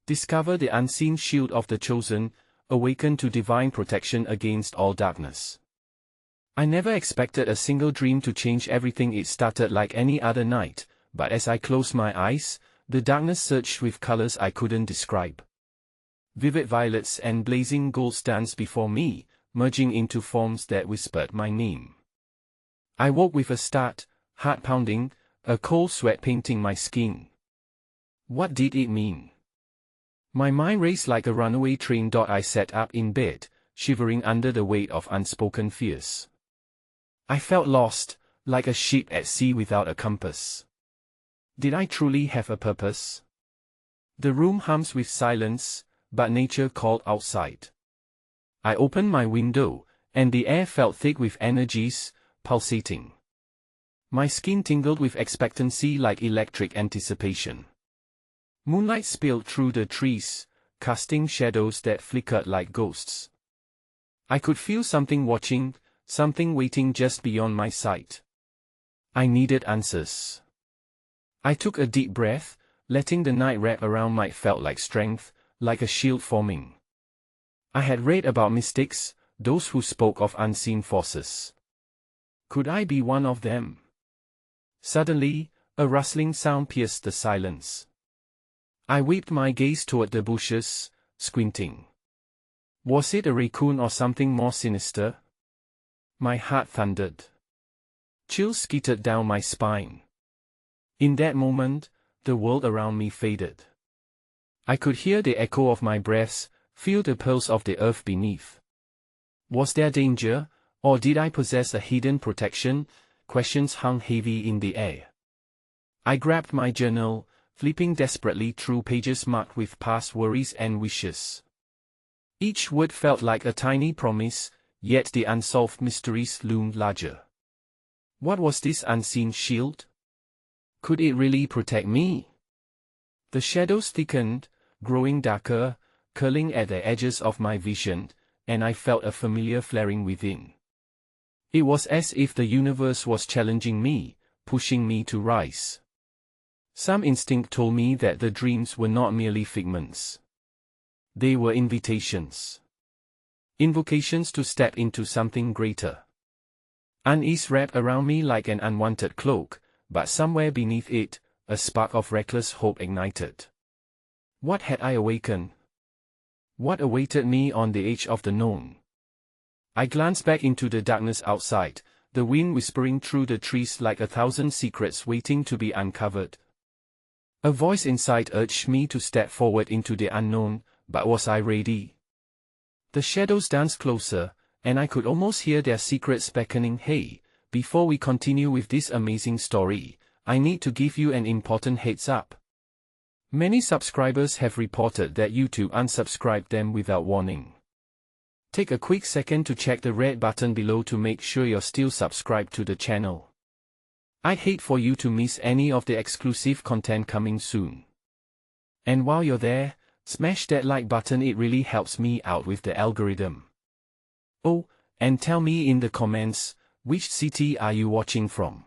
Discover the unseen shield of the chosen, awaken to divine protection against all darkness. I never expected a single dream to change everything. It started like any other night, but as I closed my eyes, the darkness surged with colors I couldn't describe. Vivid violets and blazing golds danced before me, merging into forms that whispered my name. I woke with a start, heart pounding, a cold sweat painting my skin. What did it mean? My mind raced like a runaway train. I sat up in bed, shivering under the weight of unspoken fears. I felt lost, like a ship at sea without a compass. Did I truly have a purpose? The room hums with silence, but nature called outside. I opened my window, and the air felt thick with energies, pulsating. My skin tingled with expectancy like electric anticipation. Moonlight spilled through the trees, casting shadows that flickered like ghosts. I could feel something watching, something waiting just beyond my sight. I needed answers. I took a deep breath, letting the night wrap around me. Felt like strength, like a shield forming. I had read about mystics, those who spoke of unseen forces. Could I be one of them? Suddenly, a rustling sound pierced the silence. I whipped my gaze toward the bushes, squinting. Was it a raccoon or something more sinister? My heart thundered. Chills skittered down my spine. In that moment, the world around me faded. I could hear the echo of my breaths, feel the pulse of the earth beneath. Was there danger, or did I possess a hidden protection? Questions hung heavy in the air. I grabbed my journal, flipping desperately through pages marked with past worries and wishes. Each word felt like a tiny promise, yet the unsolved mysteries loomed larger. What was this unseen shield? Could it really protect me? The shadows thickened, growing darker, curling at the edges of my vision, and I felt a familiar flaring within. It was as if the universe was challenging me, pushing me to rise. Some instinct told me that the dreams were not merely figments. They were invitations. Invocations to step into something greater. Unease wrapped around me like an unwanted cloak, but somewhere beneath it, a spark of reckless hope ignited. What had I awakened? What awaited me on the edge of the known? I glanced back into the darkness outside, the wind whispering through the trees like 1,000 secrets waiting to be uncovered. A voice inside urged me to step forward into the unknown, but was I ready? The shadows danced closer, and I could almost hear their secrets beckoning. Hey, before we continue with this amazing story, I need to give you an important heads up. Many subscribers have reported that YouTube unsubscribed them without warning. Take a quick second to check the red button below to make sure you're still subscribed to the channel. I'd hate for you to miss any of the exclusive content coming soon. And while you're there, smash that like button. It really helps me out with the algorithm. Oh, and tell me in the comments, which city are you watching from?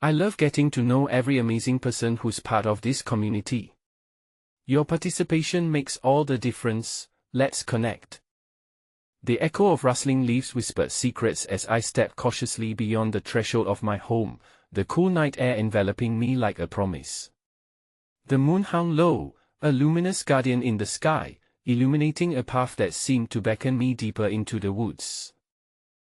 I love getting to know every amazing person who's part of this community. Your participation makes all the difference. Let's connect. The echo of rustling leaves whispered secrets as I stepped cautiously beyond the threshold of my home, the cool night air enveloping me like a promise. The moon hung low, a luminous guardian in the sky, illuminating a path that seemed to beckon me deeper into the woods.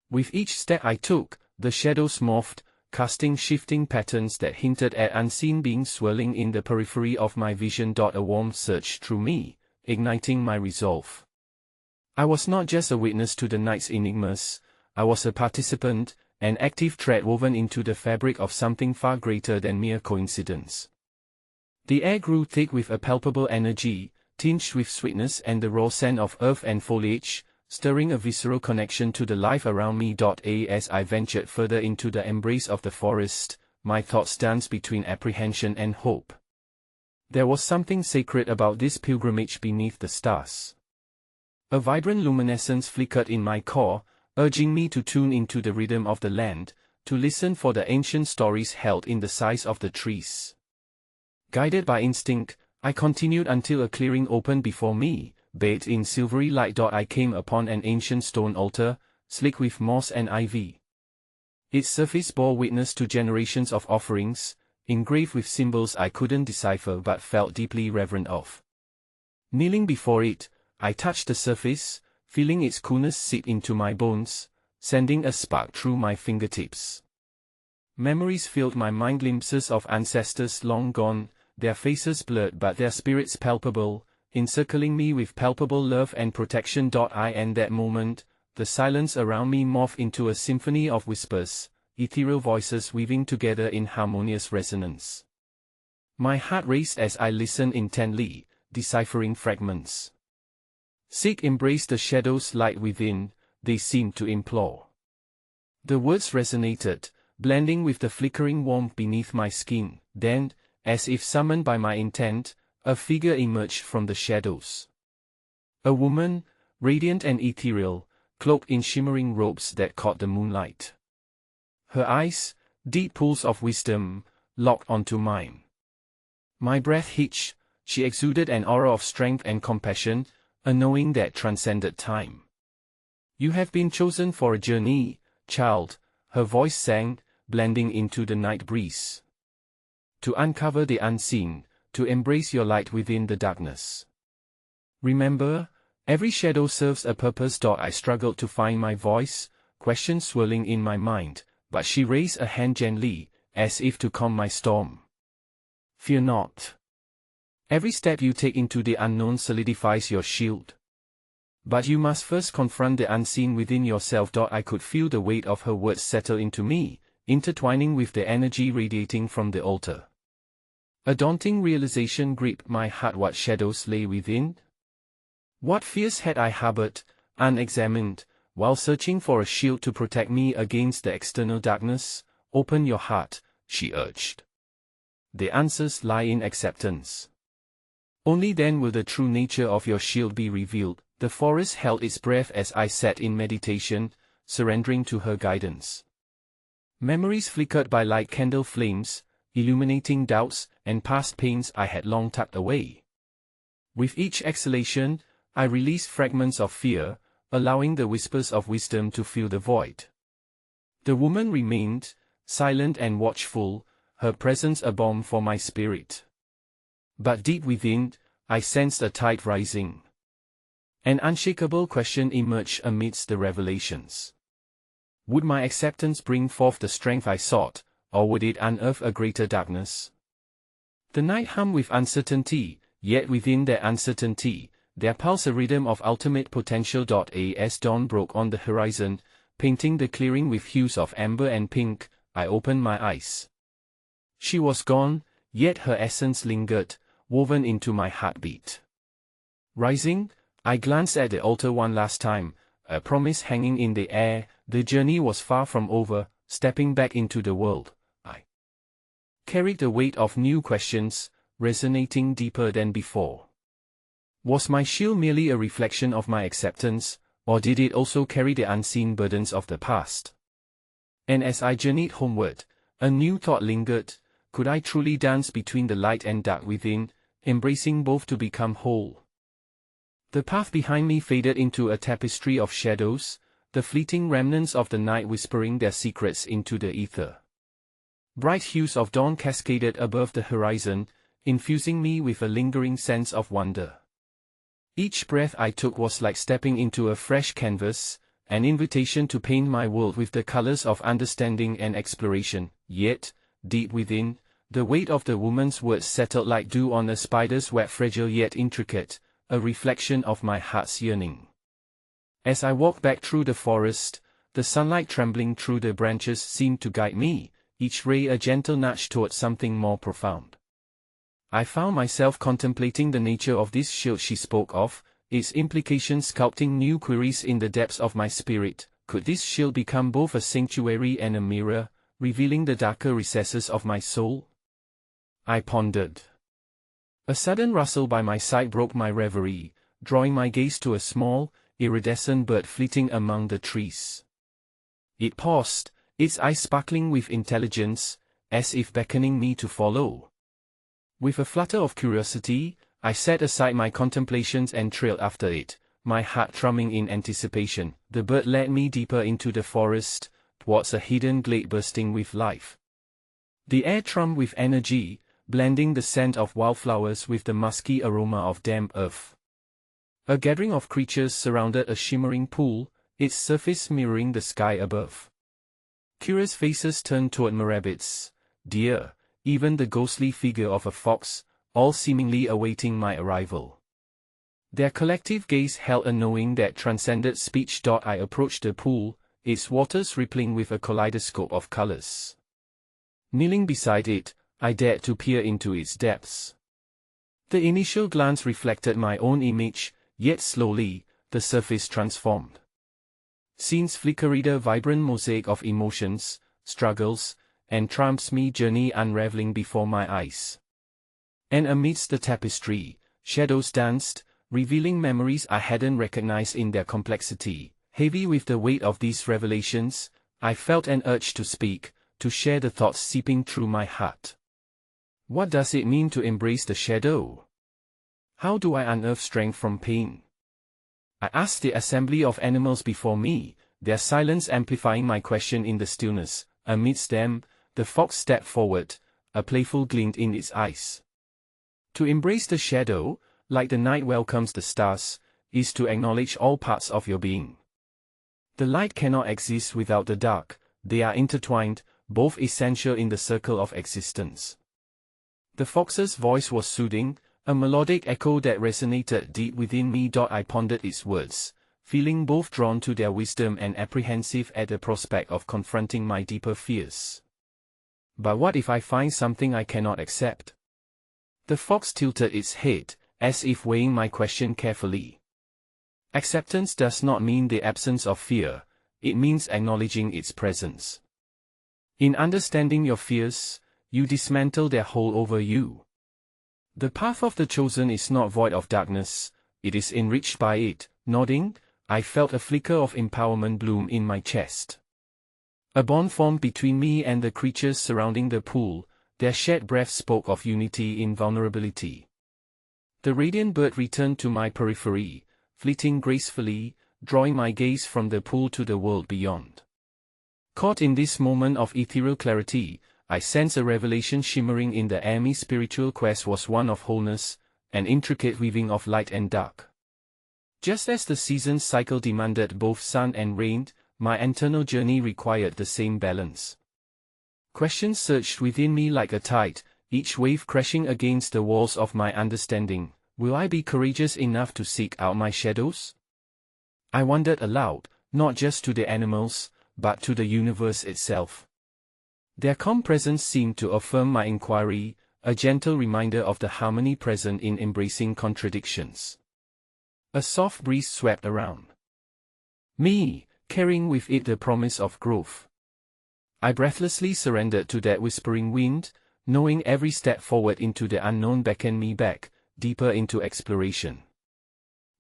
With each step I took, the shadows morphed, casting shifting patterns that hinted at unseen beings swirling in the periphery of my vision. A warmth surged through me, igniting my resolve. I was not just a witness to the night's enigmas, I was a participant, an active thread woven into the fabric of something far greater than mere coincidence. The air grew thick with a palpable energy, tinged with sweetness and the raw scent of earth and foliage, stirring a visceral connection to the life around me. As I ventured further into the embrace of the forest, my thoughts danced between apprehension and hope. There was something sacred about this pilgrimage beneath the stars. A vibrant luminescence flickered in my core, urging me to tune into the rhythm of the land, to listen for the ancient stories held in the sighs of the trees. Guided by instinct, I continued until a clearing opened before me, bathed in silvery light. I came upon an ancient stone altar, slick with moss and ivy. Its surface bore witness to generations of offerings, engraved with symbols I couldn't decipher but felt deeply reverent of. Kneeling before it, I touched the surface, feeling its coolness seep into my bones, sending a spark through my fingertips. Memories filled my mind, glimpses of ancestors long gone, their faces blurred but their spirits palpable, encircling me with palpable love and protection. In that moment, the silence around me morphed into a symphony of whispers, ethereal voices weaving together in harmonious resonance. My heart raced as I listened intently, deciphering fragments. Seek, embrace the shadows, light within, they seemed to implore. The words resonated, blending with the flickering warmth beneath my skin. Then, as if summoned by my intent, a figure emerged from the shadows. A woman, radiant and ethereal, cloaked in shimmering robes that caught the moonlight. Her eyes, deep pools of wisdom, locked onto mine. My breath hitched. She exuded an aura of strength and compassion, a knowing that transcended time. You have been chosen for a journey, child, her voice sang, blending into the night breeze. To uncover the unseen, to embrace your light within the darkness. Remember, every shadow serves a purpose. I struggled to find my voice, questions swirling in my mind, but she raised a hand gently, as if to calm my storm. Fear not. Every step you take into the unknown solidifies your shield. But you must first confront the unseen within yourself. I could feel the weight of her words settle into me, intertwining with the energy radiating from the altar. A daunting realization gripped my heart. What shadows lay within? What fears had I harbored, unexamined, while searching for a shield to protect me against the external darkness? Open your heart, she urged. The answers lie in acceptance. Only then will the true nature of your shield be revealed. The forest held its breath as I sat in meditation, surrendering to her guidance. Memories flickered by like candle flames, illuminating doubts and past pains I had long tucked away. With each exhalation, I released fragments of fear, allowing the whispers of wisdom to fill the void. The woman remained, silent and watchful, her presence a balm for my spirit. But deep within, I sensed a tide rising. An unshakable question emerged amidst the revelations. Would my acceptance bring forth the strength I sought, or would it unearth a greater darkness? The night hummed with uncertainty, yet within that uncertainty, there pulsed a rhythm of ultimate potential. As dawn broke on the horizon, painting the clearing with hues of amber and pink, I opened my eyes. She was gone, yet her essence lingered, woven into my heartbeat. Rising, I glanced at the altar one last time, a promise hanging in the air. The journey was far from over. Stepping back into the world, I carried the weight of new questions, resonating deeper than before. Was my shield merely a reflection of my acceptance, or did it also carry the unseen burdens of the past? And as I journeyed homeward, a new thought lingered. Could I truly dance between the light and dark within, embracing both to become whole? The path behind me faded into a tapestry of shadows, the fleeting remnants of the night whispering their secrets into the ether. Bright hues of dawn cascaded above the horizon, infusing me with a lingering sense of wonder. Each breath I took was like stepping into a fresh canvas, an invitation to paint my world with the colors of understanding and exploration. Yet, deep within, the weight of the woman's words settled like dew on a spider's web, fragile yet intricate, a reflection of my heart's yearning. As I walked back through the forest, the sunlight trembling through the branches seemed to guide me, each ray a gentle nudge toward something more profound. I found myself contemplating the nature of this shield she spoke of, its implications sculpting new queries in the depths of my spirit. Could this shield become both a sanctuary and a mirror, revealing the darker recesses of my soul? I pondered. A sudden rustle by my side broke my reverie, drawing my gaze to a small, iridescent bird fleeting among the trees. It paused, its eyes sparkling with intelligence, as if beckoning me to follow. With a flutter of curiosity, I set aside my contemplations and trailed after it, my heart thrumming in anticipation. The bird led me deeper into the forest, towards a hidden glade bursting with life. The air thrummed with energy, blending the scent of wildflowers with the musky aroma of damp earth. A gathering of creatures surrounded a shimmering pool, its surface mirroring the sky above. Curious faces turned toward rabbits, deer, even the ghostly figure of a fox, all seemingly awaiting my arrival. Their collective gaze held a knowing that transcended speech. I approached the pool, its waters rippling with a kaleidoscope of colors. Kneeling beside it, I dared to peer into its depths. The initial glance reflected my own image, yet slowly, the surface transformed. Scenes flickered, a vibrant mosaic of emotions, struggles, and triumphs, me journey unraveling before my eyes. And amidst the tapestry, shadows danced, revealing memories I hadn't recognized in their complexity. Heavy with the weight of these revelations, I felt an urge to speak, to share the thoughts seeping through my heart. What does it mean to embrace the shadow? How do I unearth strength from pain? I asked the assembly of animals before me, their silence amplifying my question in the stillness. Amidst them, the fox stepped forward, a playful glint in its eyes. To embrace the shadow, like the night welcomes the stars, is to acknowledge all parts of your being. The light cannot exist without the dark, they are intertwined, both essential in the circle of existence. The fox's voice was soothing, a melodic echo that resonated deep within me. I pondered its words, feeling both drawn to their wisdom and apprehensive at the prospect of confronting my deeper fears. But what if I find something I cannot accept? The fox tilted its head, as if weighing my question carefully. Acceptance does not mean the absence of fear, it means acknowledging its presence. In understanding your fears, you dismantle their hold over you. The path of the chosen is not void of darkness, it is enriched by it. Nodding, I felt a flicker of empowerment bloom in my chest. A bond formed between me and the creatures surrounding the pool, their shared breath spoke of unity in vulnerability. The radiant bird returned to my periphery, fleeting gracefully, drawing my gaze from the pool to the world beyond. Caught in this moment of ethereal clarity, I sensed a revelation shimmering in the air. My spiritual quest was one of wholeness, an intricate weaving of light and dark. Just as the seasons cycle demanded both sun and rain, my internal journey required the same balance. Questions surged within me like a tide, each wave crashing against the walls of my understanding. Will I be courageous enough to seek out my shadows? I wondered aloud, not just to the animals, but to the universe itself. Their calm presence seemed to affirm my inquiry, a gentle reminder of the harmony present in embracing contradictions. A soft breeze swept around me, carrying with it the promise of growth. I breathlessly surrendered to that whispering wind, knowing every step forward into the unknown beckoned me back, deeper into exploration.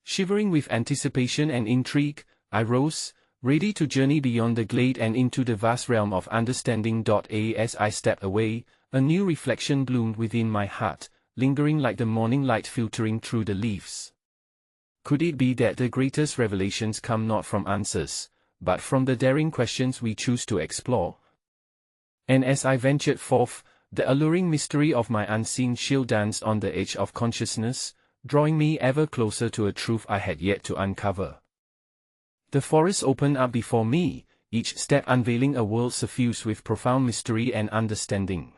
Shivering with anticipation and intrigue, I rose, ready to journey beyond the glade and into the vast realm of understanding. As I stepped away, a new reflection bloomed within my heart, lingering like the morning light filtering through the leaves. Could it be that the greatest revelations come not from answers, but from the daring questions we choose to explore? And as I ventured forth, the alluring mystery of my unseen shield danced on the edge of consciousness, drawing me ever closer to a truth I had yet to uncover. The forest opened up before me, each step unveiling a world suffused with profound mystery and understanding.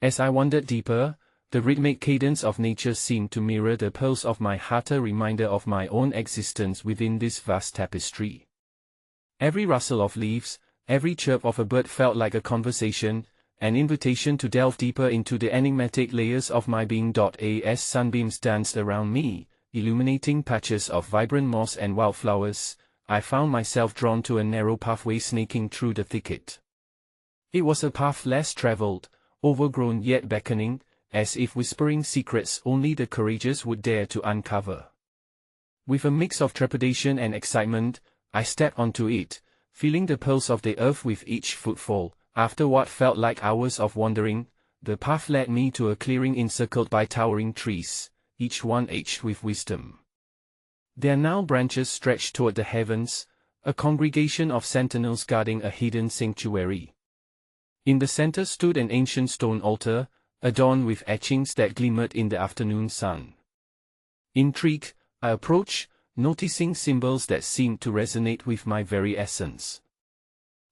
As I wandered deeper, the rhythmic cadence of nature seemed to mirror the pulse of my heart, a reminder of my own existence within this vast tapestry. Every rustle of leaves, every chirp of a bird felt like a conversation, an invitation to delve deeper into the enigmatic layers of my being. As sunbeams danced around me, illuminating patches of vibrant moss and wildflowers, I found myself drawn to a narrow pathway snaking through the thicket. It was a path less traveled, overgrown yet beckoning, as if whispering secrets only the courageous would dare to uncover. With a mix of trepidation and excitement, I stepped onto it, feeling the pulse of the earth with each footfall. After what felt like hours of wandering, the path led me to a clearing encircled by towering trees, each one edged with wisdom. Their gnarled branches stretched toward the heavens, a congregation of sentinels guarding a hidden sanctuary. In the center stood an ancient stone altar, adorned with etchings that glimmered in the afternoon sun. Intrigued, I approached, noticing symbols that seemed to resonate with my very essence.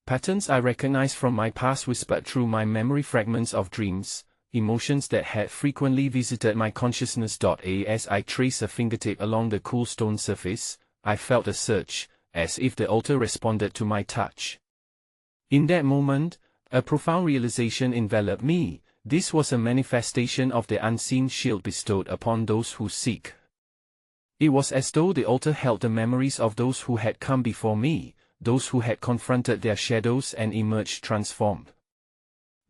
Patterns I recognized from my past whispered through my memory, fragments of dreams, emotions that had frequently visited my consciousness. As I traced a fingertip along the cool stone surface, I felt a surge, as if the altar responded to my touch. In that moment, a profound realization enveloped me. This was a manifestation of the unseen shield bestowed upon those who seek. It was as though the altar held the memories of those who had come before me, those who had confronted their shadows and emerged transformed.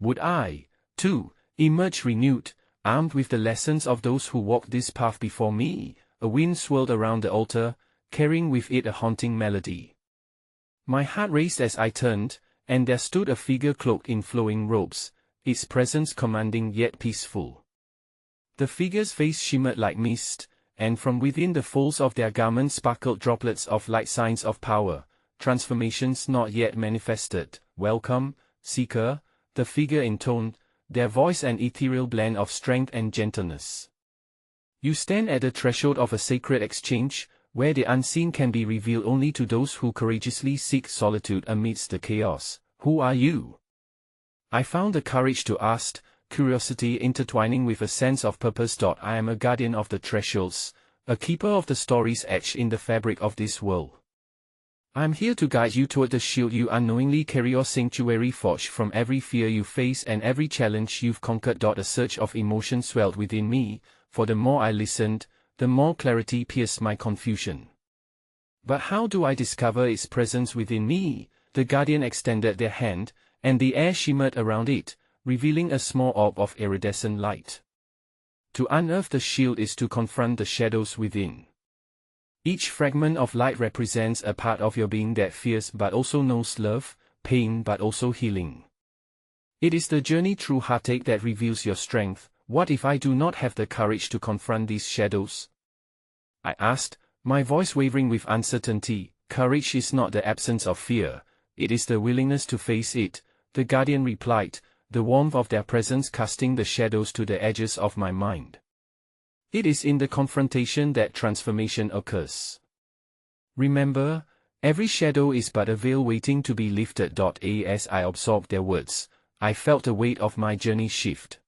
Would I, too, emerge renewed, armed with the lessons of those who walked this path before me? A wind swirled around the altar, carrying with it a haunting melody. My heart raced as I turned, and there stood a figure cloaked in flowing robes, its presence commanding yet peaceful. The figure's face shimmered like mist, and from within the folds of their garments sparkled droplets of light, signs of power, transformations not yet manifested. "Welcome, seeker," the figure intoned, their voice an ethereal blend of strength and gentleness. "You stand at the threshold of a sacred exchange, where the unseen can be revealed only to those who courageously seek solitude amidst the chaos. Who are you?" I found the courage to ask, curiosity intertwining with a sense of purpose. "I am a guardian of the thresholds, a keeper of the stories etched in the fabric of this world. I am here to guide you toward the shield you unknowingly carry, your sanctuary forged from every fear you face and every challenge you've conquered." A surge of emotion swelled within me, for the more I listened, the more clarity pierced my confusion. But how do I discover its presence within me? The guardian extended their hand, and the air shimmered around it, revealing a small orb of iridescent light. To unearth the shield is to confront the shadows within. Each fragment of light represents a part of your being that fears but also knows love, pain but also healing. It is the journey through heartache that reveals your strength. What if I do not have the courage to confront these shadows? I asked, my voice wavering with uncertainty. "Courage is not the absence of fear, it is the willingness to face it," the guardian replied, the warmth of their presence casting the shadows to the edges of my mind. "It is in the confrontation that transformation occurs. Remember, every shadow is but a veil waiting to be lifted." As I absorbed their words, I felt the weight of my journey shift.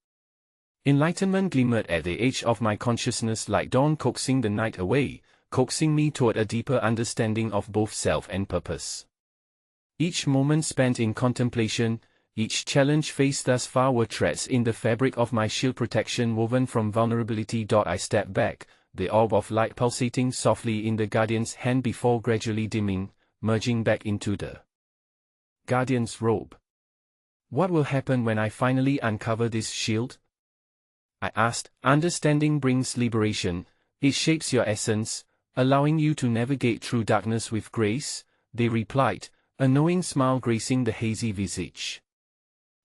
Enlightenment glimmered at the edge of my consciousness like dawn coaxing the night away, coaxing me toward a deeper understanding of both self and purpose. Each moment spent in contemplation, each challenge faced thus far were threads in the fabric of my shield, protection woven from vulnerability. I stepped back, the orb of light pulsating softly in the guardian's hand before gradually dimming, merging back into the guardian's robe. "What will happen when I finally uncover this shield?" I asked. "Understanding brings liberation, it shapes your essence, allowing you to navigate through darkness with grace," they replied, a knowing smile gracing the hazy visage.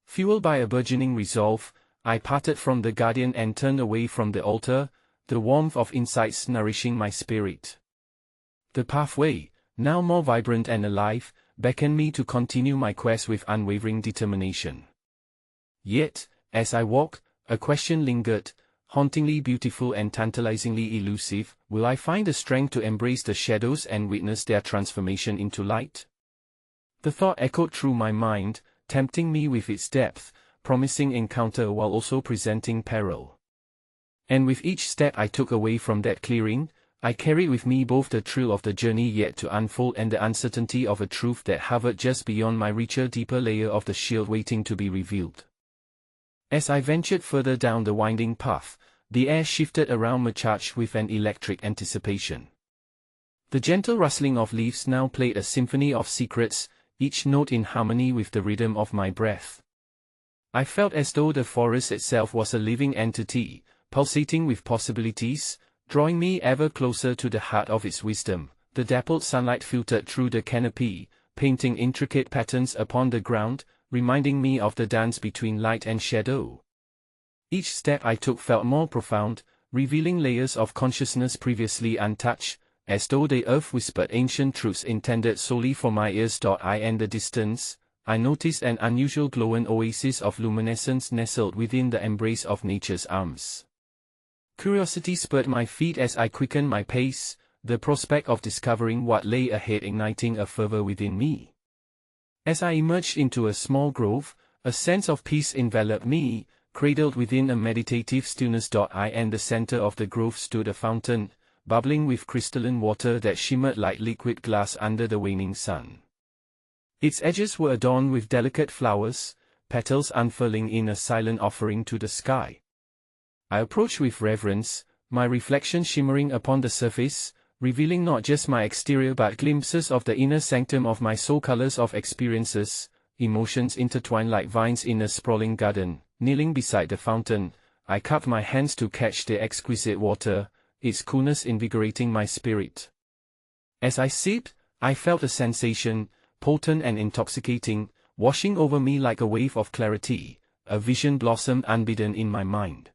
Fueled by a burgeoning resolve, I parted from the guardian and turned away from the altar, the warmth of insights nourishing my spirit. The pathway, now more vibrant and alive, beckoned me to continue my quest with unwavering determination. Yet, as I walked, a question lingered, hauntingly beautiful and tantalizingly elusive. Will I find the strength to embrace the shadows and witness their transformation into light? The thought echoed through my mind, tempting me with its depth, promising encounter while also presenting peril. And with each step I took away from that clearing, I carried with me both the thrill of the journey yet to unfold and the uncertainty of a truth that hovered just beyond my reach, a deeper layer of the shield waiting to be revealed. As I ventured further down the winding path, the air shifted around me, charged with an electric anticipation. The gentle rustling of leaves now played a symphony of secrets, each note in harmony with the rhythm of my breath. I felt as though the forest itself was a living entity, pulsating with possibilities, drawing me ever closer to the heart of its wisdom. The dappled sunlight filtered through the canopy, painting intricate patterns upon the ground, reminding me of the dance between light and shadow. Each step I took felt more profound, revealing layers of consciousness previously untouched, as though the earth whispered ancient truths intended solely for my ears. In the distance, I noticed an unusual glowing oasis of luminescence nestled within the embrace of nature's arms. Curiosity spurred my feet as I quickened my pace, the prospect of discovering what lay ahead igniting a fervor within me. As I emerged into a small grove, a sense of peace enveloped me, cradled within a meditative stillness. In the center of the grove stood a fountain, bubbling with crystalline water that shimmered like liquid glass under the waning sun. Its edges were adorned with delicate flowers, petals unfurling in a silent offering to the sky. I approached with reverence, my reflection shimmering upon the surface, revealing not just my exterior but glimpses of the inner sanctum of my soul. Colors of experiences, emotions intertwined like vines in a sprawling garden. Kneeling beside the fountain, I cupped my hands to catch the exquisite water, its coolness invigorating my spirit. As I sipped, I felt a sensation, potent and intoxicating, washing over me like a wave of clarity. A vision blossomed unbidden in my mind.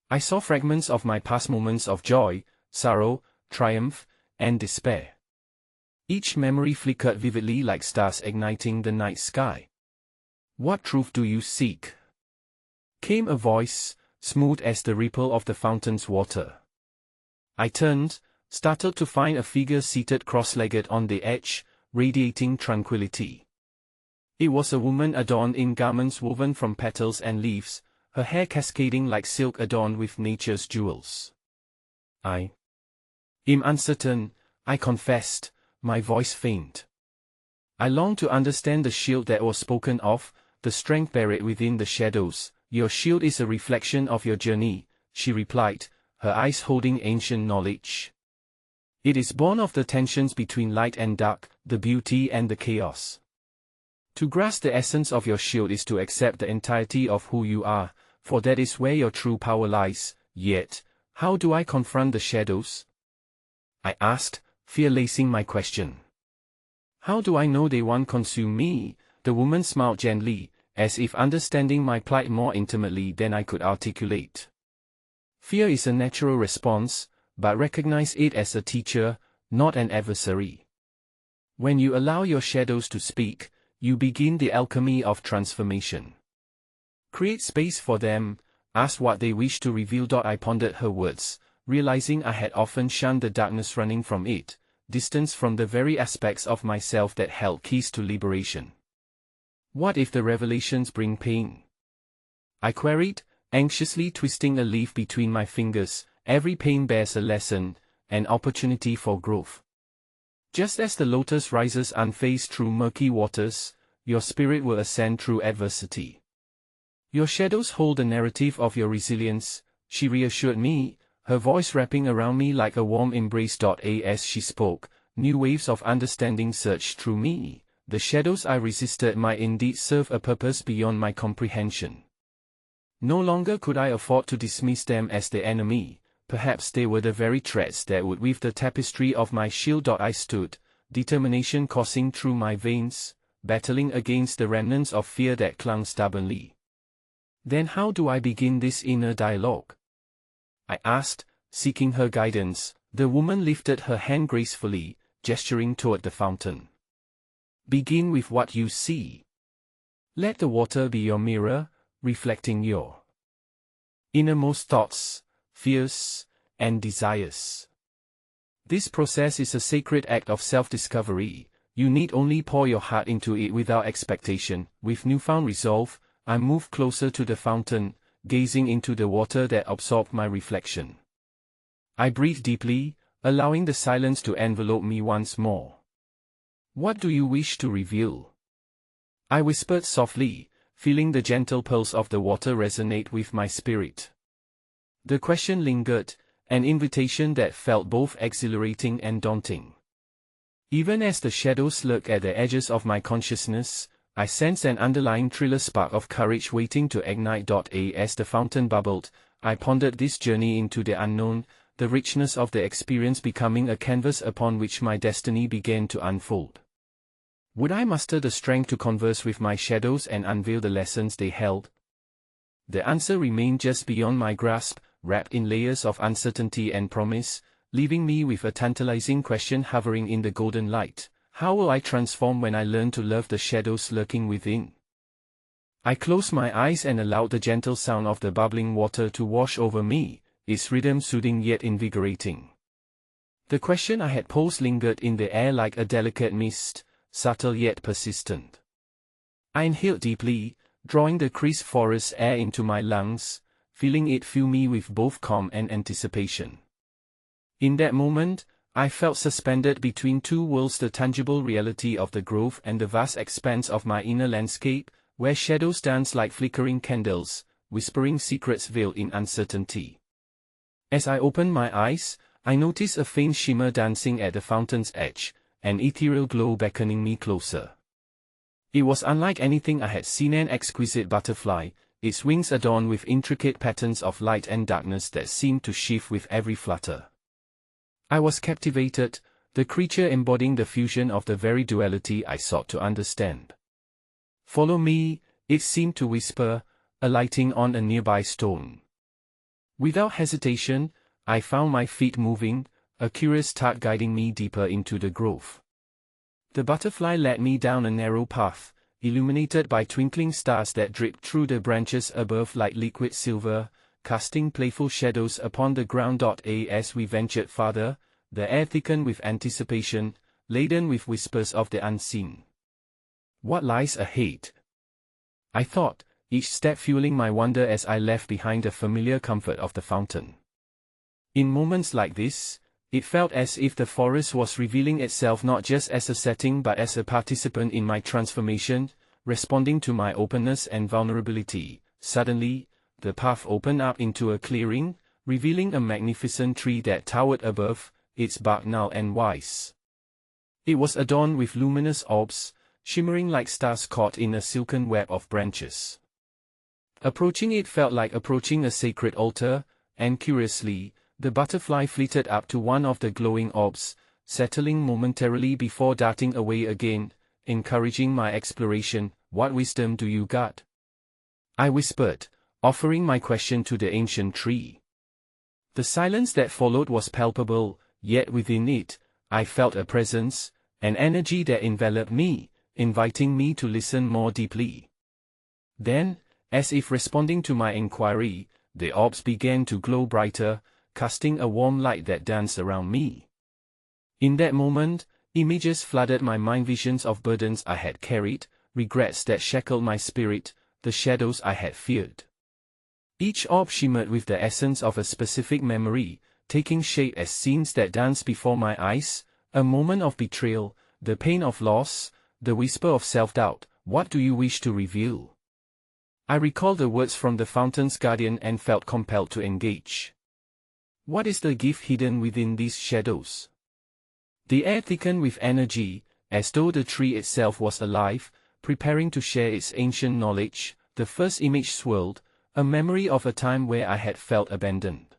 I saw fragments of my past moments of joy, sorrow, triumph, and despair. Each memory flickered vividly like stars igniting the night sky. "What truth do you seek?" came a voice, smooth as the ripple of the fountain's water. I turned, startled to find a figure seated cross-legged on the edge, radiating tranquility. It was a woman adorned in garments woven from petals and leaves, her hair cascading like silk adorned with nature's jewels. "I am uncertain," I confessed, my voice faint. "I long to understand the shield that was spoken of, the strength buried within the shadows." "Your shield is a reflection of your journey," she replied, her eyes holding ancient knowledge. "It is born of the tensions between light and dark, the beauty and the chaos. To grasp the essence of your shield is to accept the entirety of who you are, for that is where your true power lies." "Yet, how do I confront the shadows?" I asked, fear lacing my question. "How do I know they won't consume me?" The woman smiled gently, as if understanding my plight more intimately than I could articulate. "Fear is a natural response, but recognize it as a teacher, not an adversary. When you allow your shadows to speak, you begin the alchemy of transformation. Create space for them, ask what they wish to reveal." I pondered her words, realizing I had often shunned the darkness, running from it, distanced from the very aspects of myself that held keys to liberation. "What if the revelations bring pain?" I queried, anxiously twisting a leaf between my fingers. "Every pain bears a lesson, an opportunity for growth. Just as the lotus rises unfazed through murky waters, your spirit will ascend through adversity. Your shadows hold the narrative of your resilience," she reassured me, her voice wrapping around me like a warm embrace. As she spoke, new waves of understanding surged through me. The shadows I resisted might indeed serve a purpose beyond my comprehension. No longer could I afford to dismiss them as the enemy. Perhaps they were the very threads that would weave the tapestry of my shield. I stood, determination coursing through my veins, battling against the remnants of fear that clung stubbornly. "Then how do I begin this inner dialogue?" I asked, seeking her guidance. The woman lifted her hand gracefully, gesturing toward the fountain. "Begin with what you see. Let the water be your mirror, reflecting your innermost thoughts, fears, and desires. This process is a sacred act of self-discovery. You need only pour your heart into it without expectation." With newfound resolve, I moved closer to the fountain, gazing into the water that absorbed my reflection. I breathed deeply, allowing the silence to envelope me once more. "What do you wish to reveal?" I whispered softly, feeling the gentle pulse of the water resonate with my spirit. The question lingered, an invitation that felt both exhilarating and daunting. Even as the shadows lurked at the edges of my consciousness, I sensed an underlying thriller spark of courage waiting to ignite. As the fountain bubbled, I pondered this journey into the unknown, the richness of the experience becoming a canvas upon which my destiny began to unfold. Would I muster the strength to converse with my shadows and unveil the lessons they held? The answer remained just beyond my grasp, wrapped in layers of uncertainty and promise, leaving me with a tantalizing question hovering in the golden light. How will I transform when I learn to love the shadows lurking within? I closed my eyes and allowed the gentle sound of the bubbling water to wash over me, its rhythm soothing yet invigorating. The question I had posed lingered in the air like a delicate mist, subtle yet persistent. I inhaled deeply, drawing the crisp forest air into my lungs, feeling it fill me with both calm and anticipation. In that moment, I felt suspended between two worlds, the tangible reality of the grove and the vast expanse of my inner landscape, where shadows dance like flickering candles, whispering secrets veiled in uncertainty. As I opened my eyes, I noticed a faint shimmer dancing at the fountain's edge, an ethereal glow beckoning me closer. It was unlike anything I had seen, an exquisite butterfly, its wings adorned with intricate patterns of light and darkness that seemed to shift with every flutter. I was captivated, the creature embodying the fusion of the very duality I sought to understand. "Follow me," it seemed to whisper, alighting on a nearby stone. Without hesitation, I found my feet moving, a curious tug guiding me deeper into the grove. The butterfly led me down a narrow path, illuminated by twinkling stars that dripped through the branches above like liquid silver, casting playful shadows upon the ground. As we ventured farther, the air thickened with anticipation, laden with whispers of the unseen. What lies ahead? I thought, each step fueling my wonder as I left behind the familiar comfort of the fountain. In moments like this, it felt as if the forest was revealing itself not just as a setting but as a participant in my transformation, responding to my openness and vulnerability. Suddenly, the path opened up into a clearing, revealing a magnificent tree that towered above, its bark gnarled and wise. It was adorned with luminous orbs, shimmering like stars caught in a silken web of branches. Approaching it felt like approaching a sacred altar, and curiously, the butterfly flitted up to one of the glowing orbs, settling momentarily before darting away again, encouraging my exploration. "What wisdom do you guard?" I whispered, offering my question to the ancient tree. The silence that followed was palpable, yet within it, I felt a presence, an energy that enveloped me, inviting me to listen more deeply. Then, as if responding to my inquiry, the orbs began to glow brighter, casting a warm light that danced around me. In that moment, images flooded my mind, visions of burdens I had carried, regrets that shackled my spirit, the shadows I had feared. Each orb shimmered with the essence of a specific memory, taking shape as scenes that danced before my eyes, a moment of betrayal, the pain of loss, the whisper of self-doubt. "What do you wish to reveal?" I recalled the words from the fountain's guardian and felt compelled to engage. What is the gift hidden within these shadows? The air thickened with energy, as though the tree itself was alive, preparing to share its ancient knowledge. The first image swirled, a memory of a time where I had felt abandoned.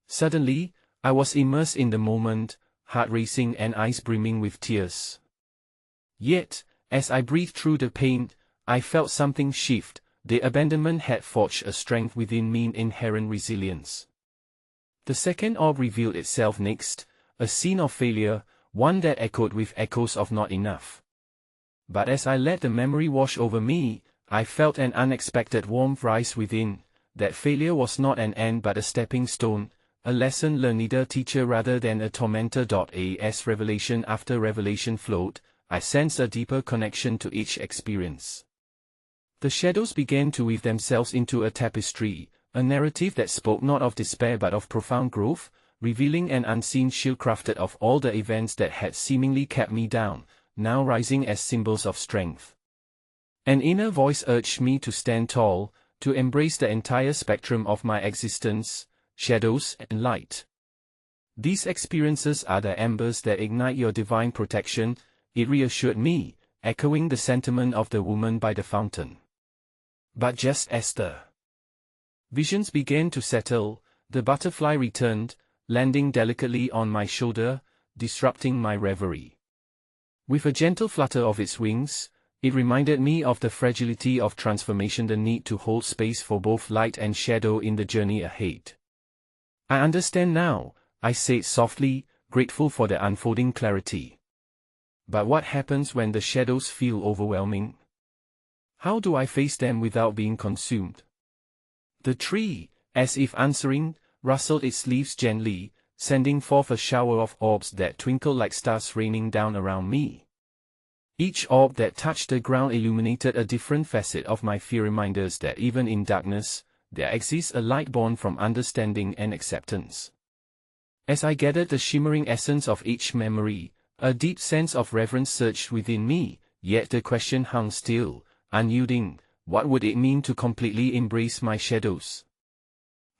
Suddenly, I was immersed in the moment, heart racing and eyes brimming with tears. Yet, as I breathed through the pain, I felt something shift. The abandonment had forged a strength within me, inherent resilience. The second orb revealed itself next, a scene of failure, one that echoed with echoes of not enough. But as I let the memory wash over me, I felt an unexpected warmth rise within. That failure was not an end but a stepping stone, a lesson learned, a teacher rather than a tormentor. As revelation after revelation flowed, I sensed a deeper connection to each experience. The shadows began to weave themselves into a tapestry, a narrative that spoke not of despair but of profound growth, revealing an unseen shield crafted of all the events that had seemingly kept me down, now rising as symbols of strength. An inner voice urged me to stand tall, to embrace the entire spectrum of my existence, shadows and light. "These experiences are the embers that ignite your divine protection," it reassured me, echoing the sentiment of the woman by the fountain. But just as the visions began to settle, the butterfly returned, landing delicately on my shoulder, disrupting my reverie. With a gentle flutter of its wings, it reminded me of the fragility of transformation, the need to hold space for both light and shadow in the journey ahead. I understand now, I said softly, grateful for the unfolding clarity. But what happens when the shadows feel overwhelming? How do I face them without being consumed? The tree, as if answering, rustled its leaves gently, sending forth a shower of orbs that twinkled like stars raining down around me. Each orb that touched the ground illuminated a different facet of my fear, reminders that even in darkness, there exists a light born from understanding and acceptance. As I gathered the shimmering essence of each memory, a deep sense of reverence surged within me, yet the question hung still, unyielding: what would it mean to completely embrace my shadows?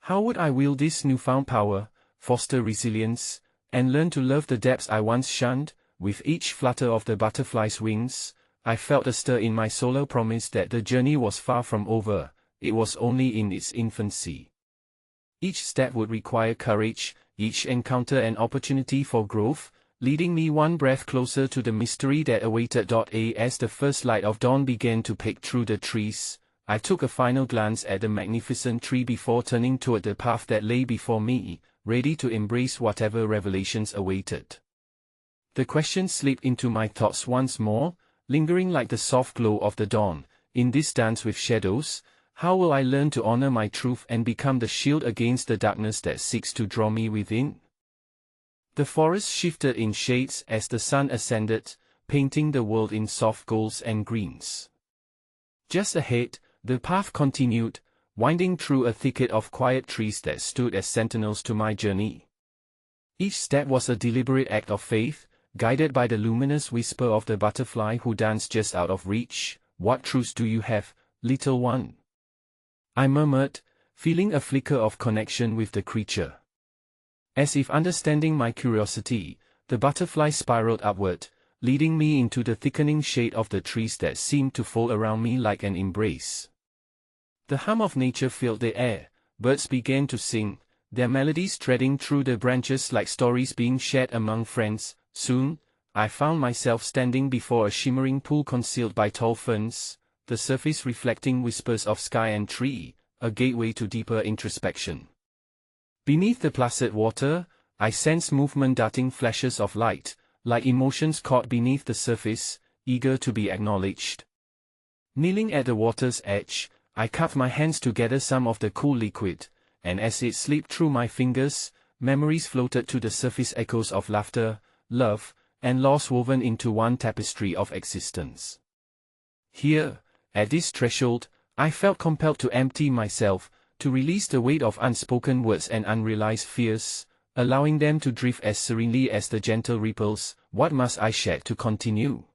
How would I wield this newfound power, foster resilience, and learn to love the depths I once shunned? With each flutter of the butterfly's wings, I felt a stir in my soul, a promise that the journey was far from over, it was only in its infancy. Each step would require courage, each encounter an opportunity for growth, leading me one breath closer to the mystery that awaited. As the first light of dawn began to peek through the trees, I took a final glance at the magnificent tree before turning toward the path that lay before me, ready to embrace whatever revelations awaited. The question slipped into my thoughts once more, lingering like the soft glow of the dawn. In this dance with shadows, how will I learn to honor my truth and become the shield against the darkness that seeks to draw me within? The forest shifted in shades as the sun ascended, painting the world in soft golds and greens. Just ahead, the path continued, winding through a thicket of quiet trees that stood as sentinels to my journey. Each step was a deliberate act of faith, guided by the luminous whisper of the butterfly who danced just out of reach. "What truths do you have, little one?" I murmured, feeling a flicker of connection with the creature. As if understanding my curiosity, the butterfly spiraled upward, leading me into the thickening shade of the trees that seemed to fold around me like an embrace. The hum of nature filled the air, birds began to sing, their melodies threading through the branches like stories being shared among friends. Soon, I found myself standing before a shimmering pool concealed by tall ferns, the surface reflecting whispers of sky and tree, a gateway to deeper introspection. Beneath the placid water, I sensed movement, darting flashes of light, like emotions caught beneath the surface, eager to be acknowledged. Kneeling at the water's edge, I cupped my hands to gather some of the cool liquid, and as it slipped through my fingers, memories floated to the surface, echoes of laughter, love, and loss woven into one tapestry of existence. Here, at this threshold, I felt compelled to empty myself, to release the weight of unspoken words and unrealized fears, allowing them to drift as serenely as the gentle ripples. "What must I shed to continue?"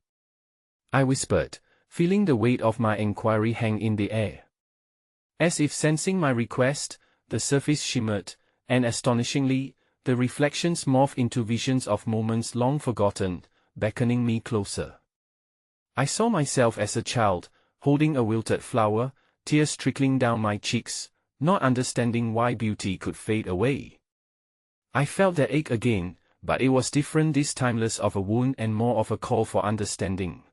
I whispered, feeling the weight of my inquiry hang in the air. As if sensing my request, the surface shimmered, and astonishingly, the reflections morphed into visions of moments long forgotten, beckoning me closer. I saw myself as a child, holding a wilted flower, tears trickling down my cheeks, not understanding why beauty could fade away. I felt that ache again, but it was different this time, less of a wound and more of a call for understanding.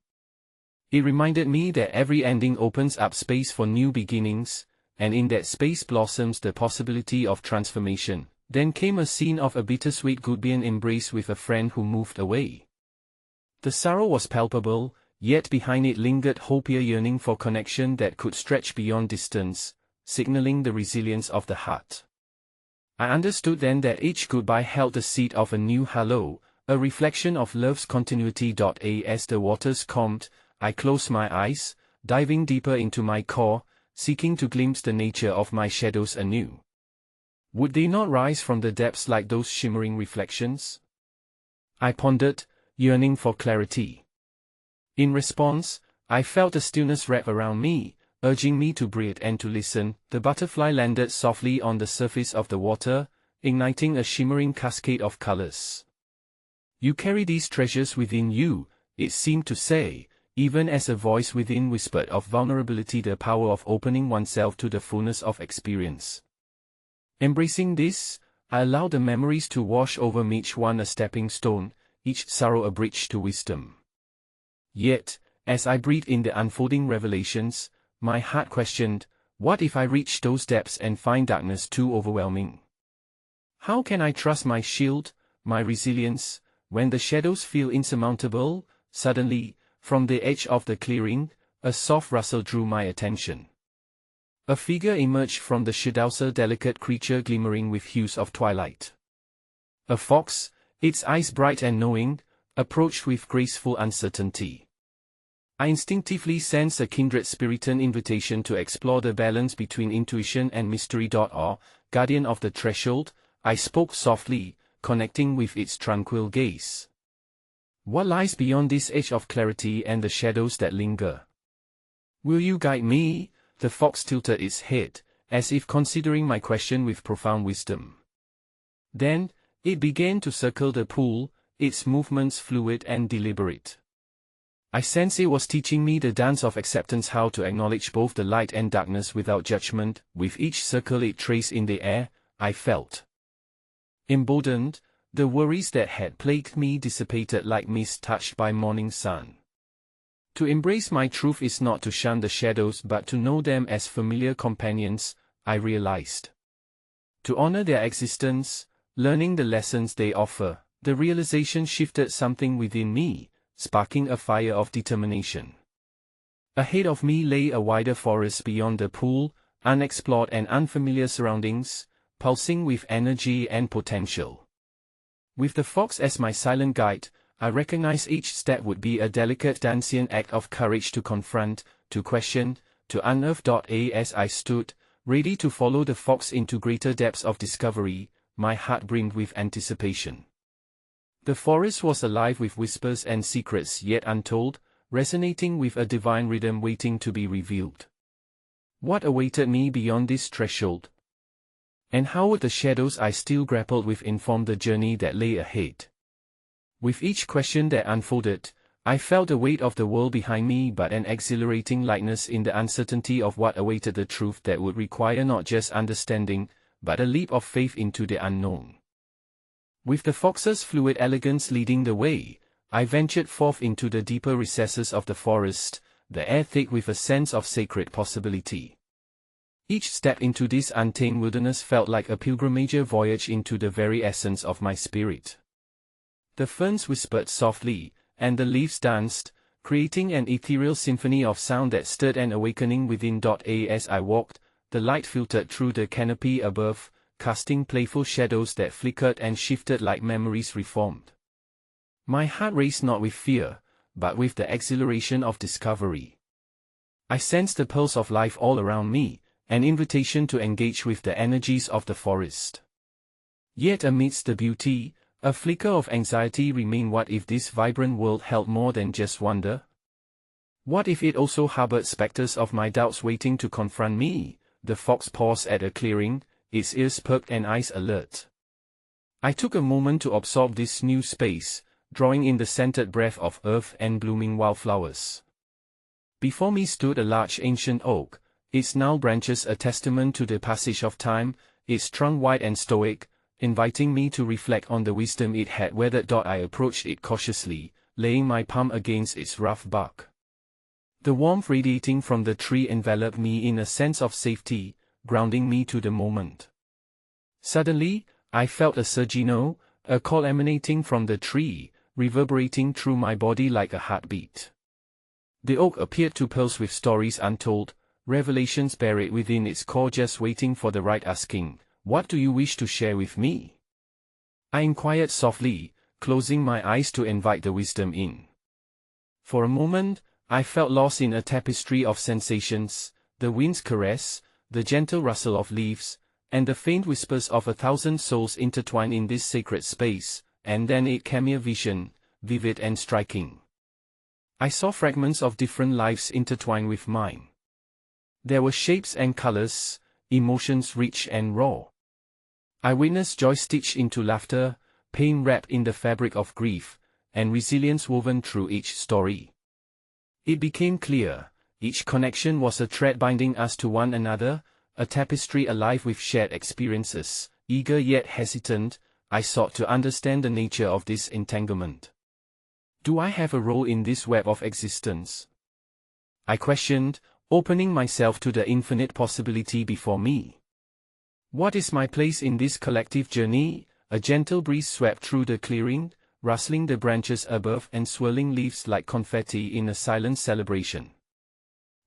It reminded me that every ending opens up space for new beginnings, and in that space blossoms the possibility of transformation. Then came a scene of a bittersweet goodbye embrace with a friend who moved away. The sorrow was palpable, yet behind it lingered hope, a yearning for connection that could stretch beyond distance, signaling the resilience of the heart. I understood then that each goodbye held the seed of a new hello, a reflection of love's continuity. As the waters calmed, I closed my eyes, diving deeper into my core, seeking to glimpse the nature of my shadows anew. Would they not rise from the depths like those shimmering reflections? I pondered, yearning for clarity. In response, I felt a stillness wrap around me, urging me to breathe and to listen. The butterfly landed softly on the surface of the water, igniting a shimmering cascade of colors. "You carry these treasures within you," it seemed to say, even as a voice within whispered of vulnerability, the power of opening oneself to the fullness of experience. Embracing this, I allowed the memories to wash over me, each one a stepping stone, each sorrow a bridge to wisdom. Yet, as I breathed in the unfolding revelations, my heart questioned, what if I reach those depths and find darkness too overwhelming? How can I trust my shield, my resilience, when the shadows feel insurmountable? Suddenly, from the edge of the clearing, a soft rustle drew my attention. A figure emerged from the shadows, a delicate creature glimmering with hues of twilight. A fox, its eyes bright and knowing, approached with graceful uncertainty. I instinctively sensed a kindred spirit, an invitation to explore the balance between intuition and mystery. Guardian of the threshold, I spoke softly, connecting with its tranquil gaze. What lies beyond this edge of clarity and the shadows that linger? Will you guide me? The fox tilted its head, as if considering my question with profound wisdom. Then, it began to circle the pool, its movements fluid and deliberate. I sensed it was teaching me the dance of acceptance, how to acknowledge both the light and darkness without judgment. With each circle it traced in the air, I felt emboldened. The worries that had plagued me dissipated like mist touched by morning sun. To embrace my truth is not to shun the shadows but to know them as familiar companions, I realized. To honor their existence, learning the lessons they offer. The realization shifted something within me, sparking a fire of determination. Ahead of me lay a wider forest beyond the pool, unexplored and unfamiliar surroundings, pulsing with energy and potential. With the fox as my silent guide, I recognized each step would be a delicate Dancian act of courage, to confront, to question, to unearth. As I stood, ready to follow the fox into greater depths of discovery, my heart brimmed with anticipation. The forest was alive with whispers and secrets yet untold, resonating with a divine rhythm waiting to be revealed. What awaited me beyond this threshold? And how would the shadows I still grappled with inform the journey that lay ahead? With each question that unfolded, I felt the weight of the world behind me but an exhilarating lightness in the uncertainty of what awaited, the truth that would require not just understanding, but a leap of faith into the unknown. With the fox's fluid elegance leading the way, I ventured forth into the deeper recesses of the forest, the air thick with a sense of sacred possibility. Each step into this untamed wilderness felt like a pilgrimage, a voyage into the very essence of my spirit. The ferns whispered softly, and the leaves danced, creating an ethereal symphony of sound that stirred an awakening within. As I walked, the light filtered through the canopy above, casting playful shadows that flickered and shifted like memories reformed. My heart raced not with fear, but with the exhilaration of discovery. I sensed the pulse of life all around me, an invitation to engage with the energies of the forest. Yet amidst the beauty, a flicker of anxiety remained. What if this vibrant world held more than just wonder? What if it also harbored specters of my doubts waiting to confront me? The fox paused at a clearing, its ears perked and eyes alert. I took a moment to absorb this new space, drawing in the scented breath of earth and blooming wildflowers. Before me stood a large ancient oak, its gnarled branches a testament to the passage of time, its trunk wide and stoic, inviting me to reflect on the wisdom it had weathered. I approached it cautiously, laying my palm against its rough bark. The warmth radiating from the tree enveloped me in a sense of safety, grounding me to the moment. Suddenly, I felt a surge, a call emanating from the tree, reverberating through my body like a heartbeat. The oak appeared to pulse with stories untold, revelations buried within its core just waiting for the right asking. What do you wish to share with me? I inquired softly, closing my eyes to invite the wisdom in. For a moment, I felt lost in a tapestry of sensations, the wind's caress, the gentle rustle of leaves, and the faint whispers of 1,000 souls intertwined in this sacred space. And then it came a vision, vivid and striking. I saw fragments of different lives intertwined with mine. There were shapes and colors, emotions rich and raw. I witnessed joy stitched into laughter, pain wrapped in the fabric of grief, and resilience woven through each story. It became clear, each connection was a thread binding us to one another, a tapestry alive with shared experiences. Eager yet hesitant, I sought to understand the nature of this entanglement. Do I have a role in this web of existence? I questioned, opening myself to the infinite possibility before me. What is my place in this collective journey? A gentle breeze swept through the clearing, rustling the branches above and swirling leaves like confetti in a silent celebration.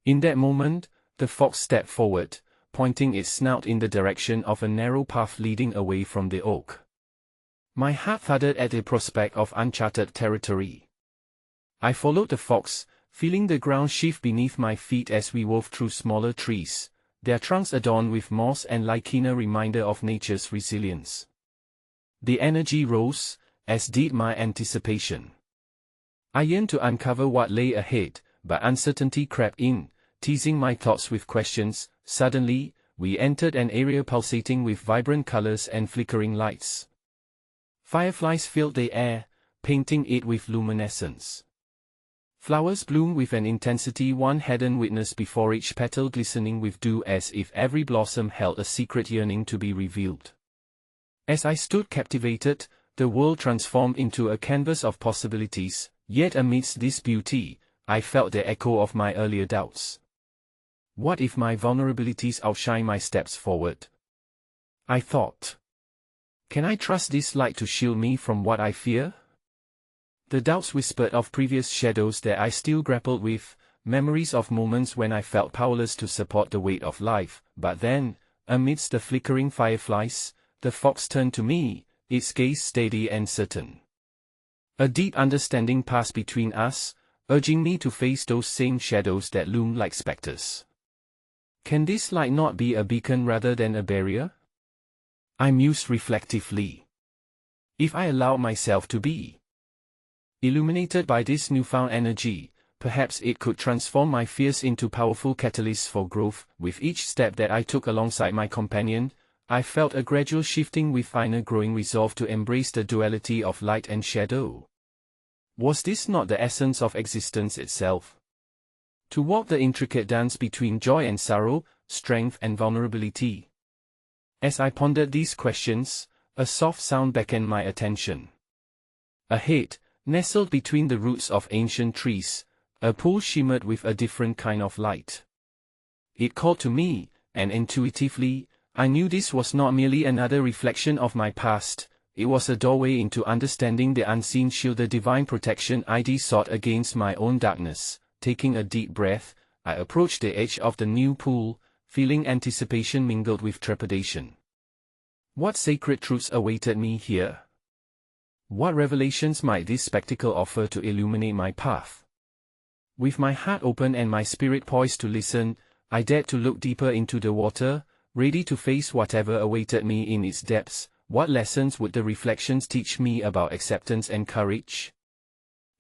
In that moment, the fox stepped forward, pointing its snout in the direction of a narrow path leading away from the oak. My heart thudded at the prospect of uncharted territory. I followed the fox, feeling the ground shift beneath my feet as we wove through smaller trees, their trunks adorned with moss and lichen, a reminder of nature's resilience. The energy rose, as did my anticipation. I yearned to uncover what lay ahead, but uncertainty crept in, teasing my thoughts with questions. Suddenly, we entered an area pulsating with vibrant colors and flickering lights. Fireflies filled the air, painting it with luminescence. Flowers bloomed with an intensity one hadn't witnessed before, each petal glistening with dew as if every blossom held a secret yearning to be revealed. As I stood captivated, the world transformed into a canvas of possibilities, yet amidst this beauty, I felt the echo of my earlier doubts. What if my vulnerabilities outshine my steps forward? I thought. Can I trust this light to shield me from what I fear? The doubts whispered of previous shadows that I still grappled with, memories of moments when I felt powerless to support the weight of life. But then, amidst the flickering fireflies, the fox turned to me, its gaze steady and certain. A deep understanding passed between us, urging me to face those same shadows that loomed like specters. Can this light not be a beacon rather than a barrier? I mused reflectively. If I allowed myself to be illuminated by this newfound energy, perhaps it could transform my fears into powerful catalysts for growth. With each step that I took alongside my companion, I felt a gradual shifting within, a growing resolve to embrace the duality of light and shadow. Was this not the essence of existence itself? To walk the intricate dance between joy and sorrow, strength and vulnerability. As I pondered these questions, a soft sound beckoned my attention. Ahead, nestled between the roots of ancient trees, a pool shimmered with a different kind of light. It called to me, and intuitively, I knew this was not merely another reflection of my past. It was a doorway into understanding the unseen shield, the divine protection I sought against my own darkness. Taking a deep breath, I approached the edge of the new pool, feeling anticipation mingled with trepidation. What sacred truths awaited me here? What revelations might this spectacle offer to illuminate my path? With my heart open and my spirit poised to listen, I dared to look deeper into the water, ready to face whatever awaited me in its depths. What lessons would the reflections teach me about acceptance and courage?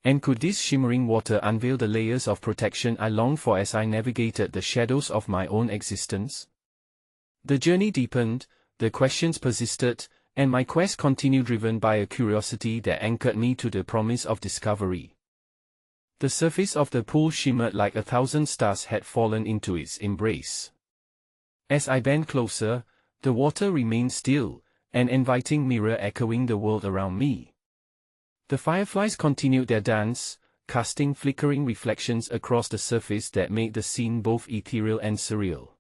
And could this shimmering water unveil the layers of protection I longed for as I navigated the shadows of my own existence? The journey deepened, the questions persisted, and my quest continued, driven by a curiosity that anchored me to the promise of discovery. The surface of the pool shimmered like 1,000 stars had fallen into its embrace. As I bent closer, the water remained still, an inviting mirror echoing the world around me. The fireflies continued their dance, casting flickering reflections across the surface that made the scene both ethereal and surreal.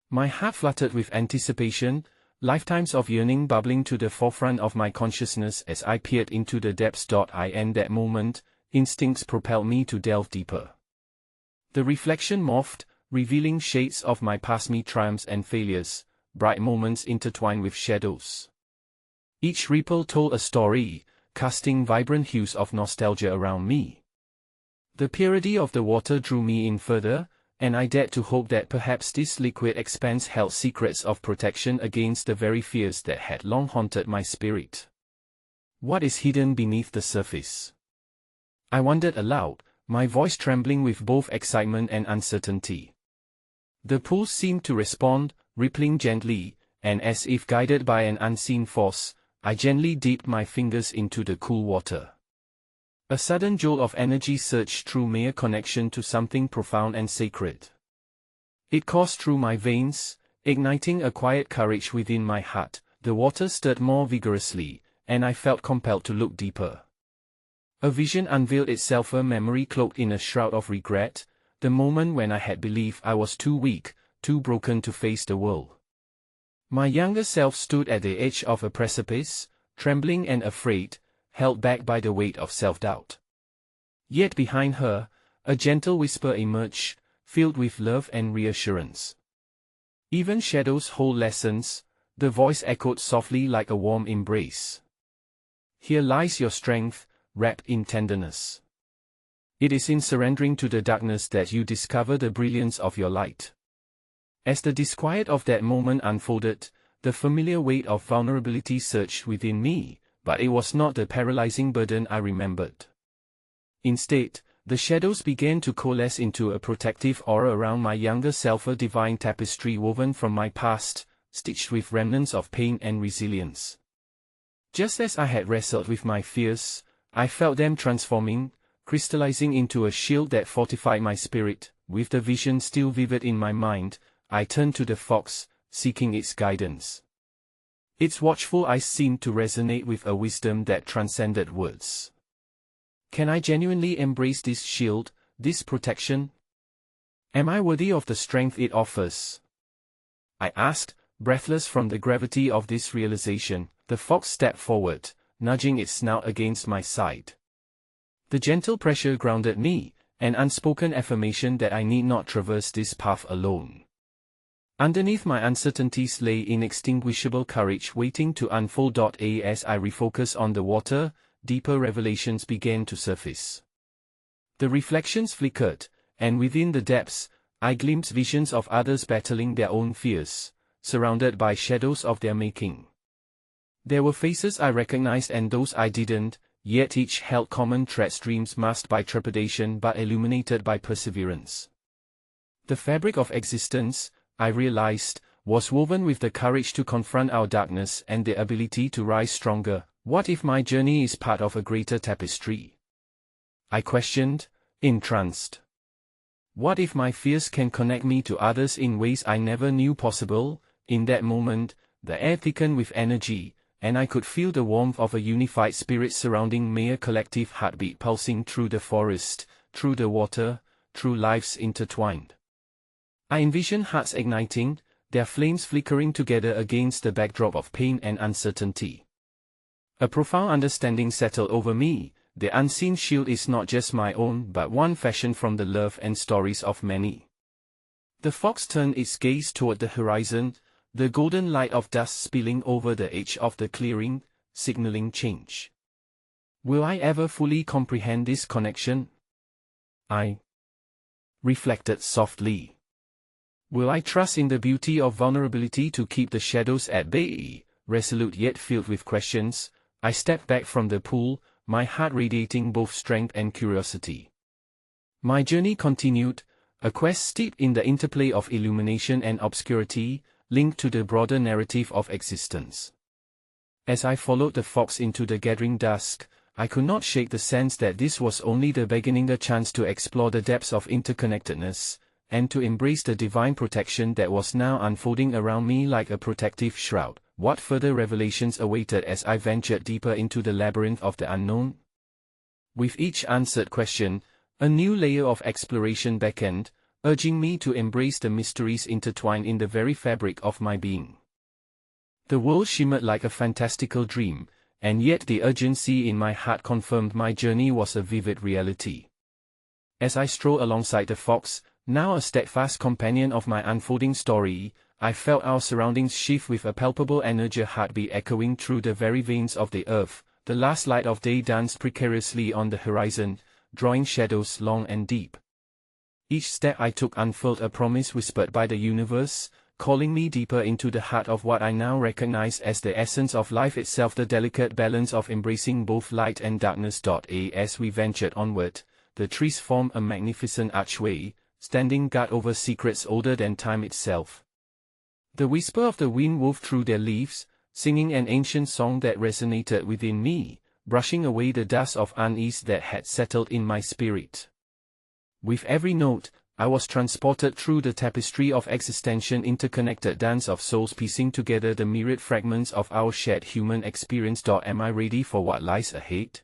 My heart fluttered with anticipation, lifetimes of yearning bubbling to the forefront of my consciousness as I peered into the depths. In that moment, instincts propelled me to delve deeper. The reflection morphed, revealing shades of my past, me triumphs and failures, bright moments intertwined with shadows. Each ripple told a story, casting vibrant hues of nostalgia around me. The purity of the water drew me in further, and I dared to hope that perhaps this liquid expanse held secrets of protection against the very fears that had long haunted my spirit. What is hidden beneath the surface? I wondered aloud, my voice trembling with both excitement and uncertainty. The pool seemed to respond, rippling gently, and as if guided by an unseen force, I gently dipped my fingers into the cool water. A sudden jolt of energy surged through me, a connection to something profound and sacred. It coursed through my veins, igniting a quiet courage within my heart. The water stirred more vigorously, and I felt compelled to look deeper. A vision unveiled itself, a memory cloaked in a shroud of regret, the moment when I had believed I was too weak, too broken to face the world. My younger self stood at the edge of a precipice, trembling and afraid, held back by the weight of self-doubt. Yet behind her, a gentle whisper emerged, filled with love and reassurance. Even shadows hold lessons, the voice echoed softly like a warm embrace. Here lies your strength, wrapped in tenderness. It is in surrendering to the darkness that you discover the brilliance of your light. As the disquiet of that moment unfolded, the familiar weight of vulnerability surged within me, but it was not the paralyzing burden I remembered. Instead, the shadows began to coalesce into a protective aura around my younger self, a divine tapestry woven from my past, stitched with remnants of pain and resilience. Just as I had wrestled with my fears, I felt them transforming, crystallizing into a shield that fortified my spirit. With the vision still vivid in my mind, I turned to the fox, seeking its guidance. Its watchful eyes seemed to resonate with a wisdom that transcended words. Can I genuinely embrace this shield, this protection? Am I worthy of the strength it offers? I asked, breathless from the gravity of this realization. The fox stepped forward, nudging its snout against my side. The gentle pressure grounded me, an unspoken affirmation that I need not traverse this path alone. Underneath my uncertainties lay inextinguishable courage waiting to unfold. As I refocused on the water, deeper revelations began to surface. The reflections flickered, and within the depths, I glimpsed visions of others battling their own fears, surrounded by shadows of their making. There were faces I recognized and those I didn't, yet each held common threads, dreams masked by trepidation but illuminated by perseverance. The fabric of existence, I realized, was woven with the courage to confront our darkness and the ability to rise stronger. What if my journey is part of a greater tapestry? I questioned, entranced. What if my fears can connect me to others in ways I never knew possible? In that moment, the air thickened with energy, and I could feel the warmth of a unified spirit surrounding me, a collective heartbeat pulsing through the forest, through the water, through lives intertwined. I envisioned hearts igniting, their flames flickering together against the backdrop of pain and uncertainty. A profound understanding settled over me. The unseen shield is not just my own but one fashioned from the love and stories of many. The fox turned its gaze toward the horizon, the golden light of dust spilling over the edge of the clearing, signaling change. Will I ever fully comprehend this connection? I reflected softly. Will I trust in the beauty of vulnerability to keep the shadows at bay? Resolute yet filled with questions, I stepped back from the pool, my heart radiating both strength and curiosity. My journey continued, a quest steeped in the interplay of illumination and obscurity, linked to the broader narrative of existence. As I followed the fox into the gathering dusk, I could not shake the sense that this was only the beginning, the chance to explore the depths of interconnectedness, and to embrace the divine protection that was now unfolding around me like a protective shroud. What further revelations awaited as I ventured deeper into the labyrinth of the unknown? With each answered question, a new layer of exploration beckoned, urging me to embrace the mysteries intertwined in the very fabric of my being. The world shimmered like a fantastical dream, and yet the urgency in my heart confirmed my journey was a vivid reality. As I strolled alongside the fox, now a steadfast companion of my unfolding story, I felt our surroundings shift with a palpable energy, heartbeat echoing through the very veins of the earth. The last light of day danced precariously on the horizon, drawing shadows long and deep. Each step I took unfurled a promise whispered by the universe, calling me deeper into the heart of what I now recognize as the essence of life itself, the delicate balance of embracing both light and darkness. As we ventured onward, the trees formed a magnificent archway, standing guard over secrets older than time itself. The whisper of the wind wove through their leaves, singing an ancient song that resonated within me, brushing away the dust of unease that had settled in my spirit. With every note, I was transported through the tapestry of existential interconnected dance of souls, piecing together the myriad fragments of our shared human experience. Am I ready for what lies ahead?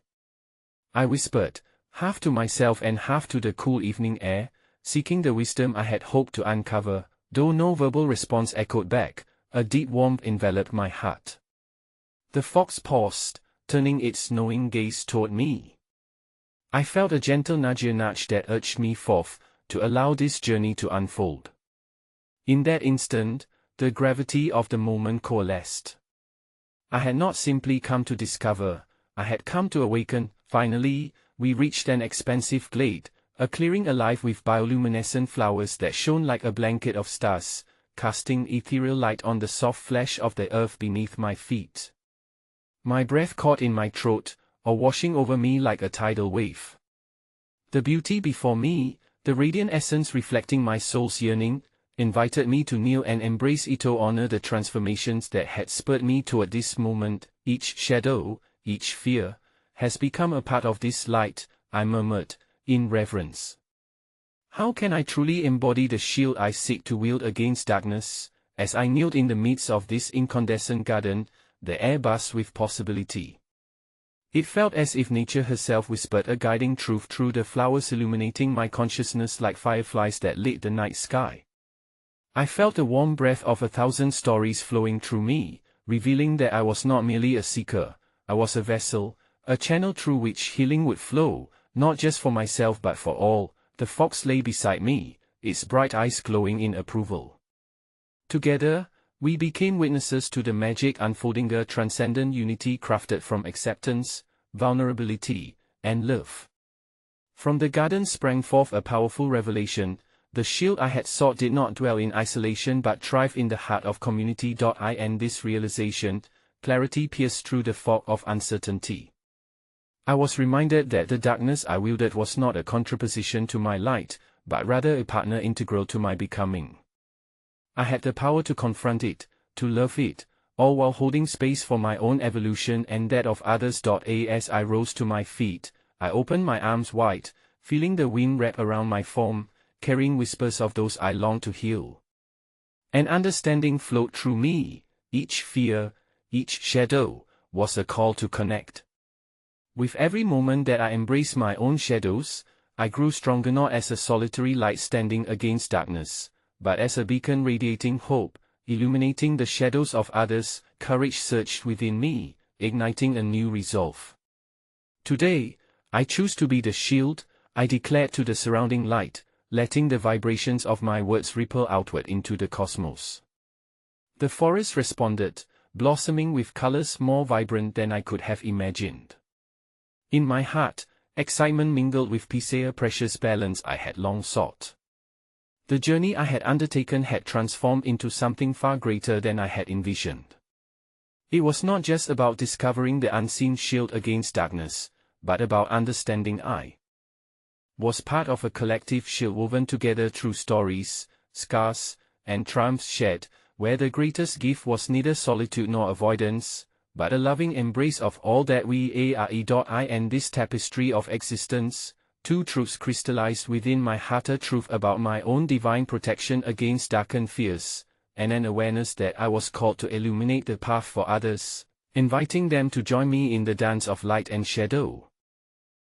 I whispered, half to myself and half to the cool evening air, seeking the wisdom I had hoped to uncover. Though no verbal response echoed back, a deep warmth enveloped my heart. The fox paused, turning its knowing gaze toward me. I felt a gentle nudge that urged me forth, to allow this journey to unfold. In that instant, the gravity of the moment coalesced. I had not simply come to discover, I had come to awaken. Finally, we reached an expansive glade, a clearing alive with bioluminescent flowers that shone like a blanket of stars, casting ethereal light on the soft flesh of the earth beneath my feet. My breath caught in my throat, or washing over me like a tidal wave. The beauty before me, the radiant essence reflecting my soul's yearning, invited me to kneel and embrace it to honor the transformations that had spurred me toward this moment. Each shadow, each fear, has become a part of this light, I murmured, in reverence. How can I truly embody the shield I seek to wield against darkness? As I kneeled in the midst of this incandescent garden, the air buzzed with possibility. It felt as if nature herself whispered a guiding truth through the flowers, illuminating my consciousness like fireflies that lit the night sky. I felt the warm breath of 1,000 stories flowing through me, revealing that I was not merely a seeker, I was a vessel, a channel through which healing would flow, not just for myself but for all. The fox lay beside me, its bright eyes glowing in approval. Together, we became witnesses to the magic unfolding, a transcendent unity crafted from acceptance, vulnerability, and love. From the garden sprang forth a powerful revelation. The shield I had sought did not dwell in isolation but thrived in the heart of community. In this realization, clarity pierced through the fog of uncertainty. I was reminded that the darkness I wielded was not a contraposition to my light, but rather a partner integral to my becoming. I had the power to confront it, to love it, all while holding space for my own evolution and that of others. As I rose to my feet, I opened my arms wide, feeling the wind wrap around my form, carrying whispers of those I longed to heal. An understanding flowed through me. Each fear, each shadow, was a call to connect. With every moment that I embraced my own shadows, I grew stronger, not as a solitary light standing against darkness, but as a beacon radiating hope, illuminating the shadows of others. Courage surged within me, igniting a new resolve. Today, I choose to be the shield, I declared to the surrounding light, letting the vibrations of my words ripple outward into the cosmos. The forest responded, blossoming with colors more vibrant than I could have imagined. In my heart, excitement mingled with peace, a precious balance I had long sought. The journey I had undertaken had transformed into something far greater than I had envisioned. It was not just about discovering the unseen shield against darkness, but about understanding I was part of a collective shield woven together through stories, scars, and triumphs shared, where the greatest gift was neither solitude nor avoidance, but a loving embrace of all that we are. In this tapestry of existence, two truths crystallized within my heart: a truth about my own divine protection against darkened fears, and an awareness that I was called to illuminate the path for others, inviting them to join me in the dance of light and shadow.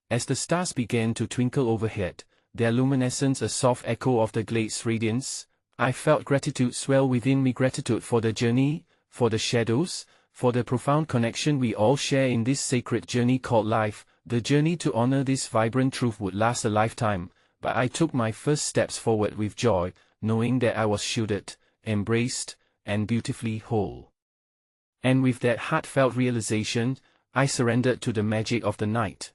As the stars began to twinkle overhead, their luminescence a soft echo of the glade's radiance, I felt gratitude swell within me, gratitude for the journey, for the shadows, for the profound connection we all share in this sacred journey called life. The journey to honor this vibrant truth would last a lifetime, but I took my first steps forward with joy, knowing that I was shielded, embraced, and beautifully whole. And with that heartfelt realization, I surrendered to the magic of the night.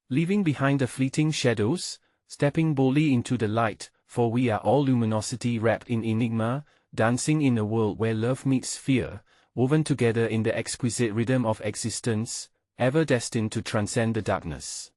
Leaving behind the fleeting shadows, stepping boldly into the light, for we are all luminosity wrapped in enigma, dancing in a world where love meets fear, woven together in the exquisite rhythm of existence, ever destined to transcend the darkness.